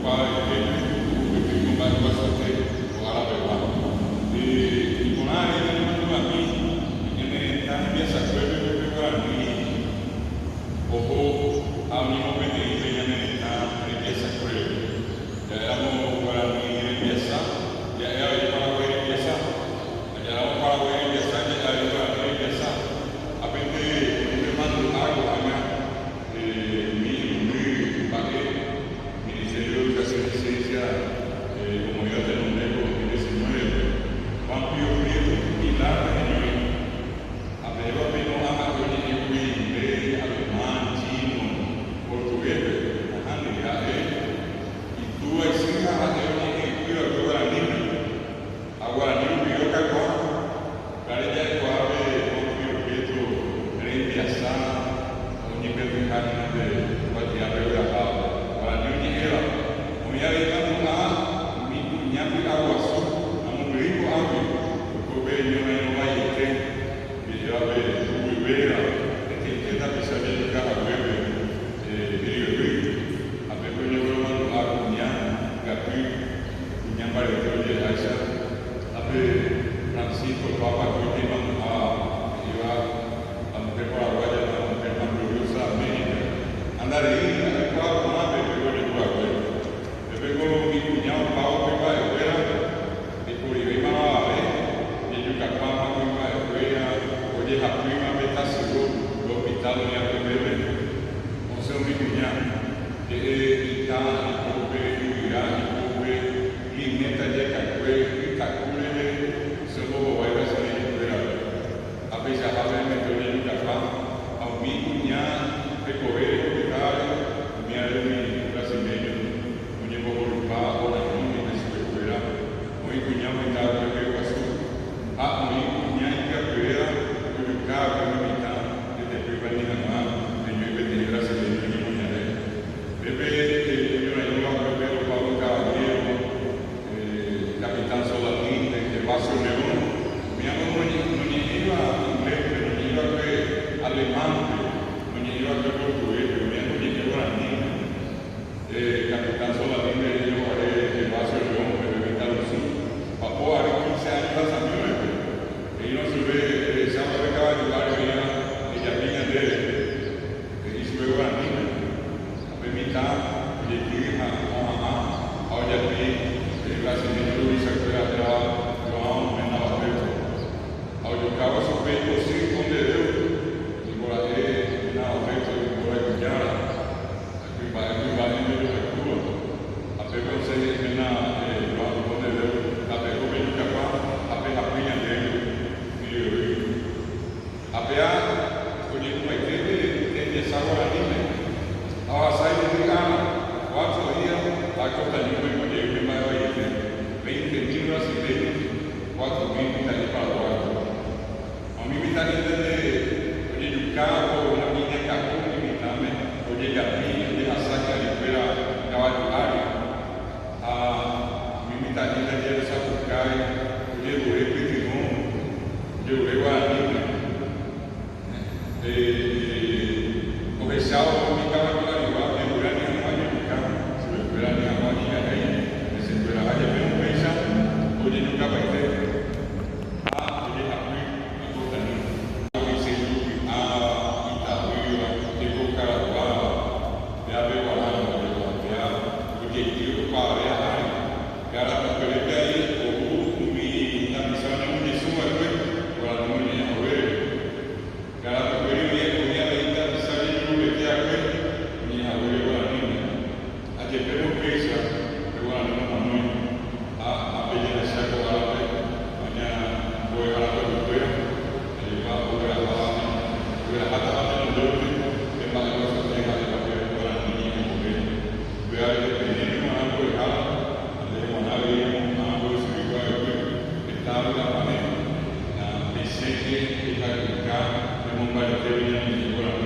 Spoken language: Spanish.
Pai. lá no minha primeira, com seu cunhado, ele está em Kobe, Irã, Kobe, Limeta de Kakwe, Kakule, seu novo vai ser de Kobe. A vez a Rafa me deu de Kakwa, ao meu cunhado, recorrer o Icaro, minha irmã brasileira, onde eu vou limpar, ou na minha desespera, o meu cunhado me dá o que eu faço. A meu cunhado que a feira, o carro, a minha mitad, de después de la mano, de mi vete brasileño, de mi mujer. Pepe, yo la llevo a Pepe, Pablo Caballero, Capitán Solatín, de Paso León. Mi amor no iba a inglés, pero no iba a ver alemán, no iba a ver portugués, pero mi amor no iba a niña. Capitán Solatín de Paso León, pero de Vitalucín. Papá, a 15 años las aviones, y no se ve, se llama de caballo, ella viene de y se ve a niña. A permitir, de que ahora aquí, el brasileño Luis Acuera atrás, yo amo en la batalla. Ahora yo acabo su pecho sin condeno, y por ahí en la batalla, y por ahí cuñara, aquí va en medio de Cuba. A pepe se en la condeno, a pepe medio capaz, a pepe a piña de él, a pepe, oye, como hay que desagua la niña. Ahora sai de Ghana, 4 días, la Costa Rica y Coyeo, que más va a ir 20.000 brasileños, 4.000 italianos para Eduardo. A mí me está desde Yucao, la niña Cacón, que me oye, Yapí, de la saca de fuera caballo área. A mí me está desde de Zapucay, oye, Duré Pitimón, Duré Guadalupe. Comercial, comunicaba con la igual de Urania, se me fuera ni a Juan y a Rey, que se fuera a Rey, pero Pesa, oye, nunca va a ir. Oye, a mí, a Costa Rica, a Vicente, a Itaúa, de Cocarabá, de Avegualana, oye, tío, para ver a Rey, que ahora me permite ahí, o mi la misión de un Jesús, o la noche de Jover, que ahora me permite Tenemos prisa, pero bueno, no vamos a pedir a esa cosa, mañana voy a la cultura, va a volver a la pata de los dulces, que más de cosas tenga de papel para la niña y mujer. Voy a pedir a algo de jala, de Guanabi, algo de Sibigua, que está en la panela, la Vicente, que está en el carro, de Montbartero y de Nicolás.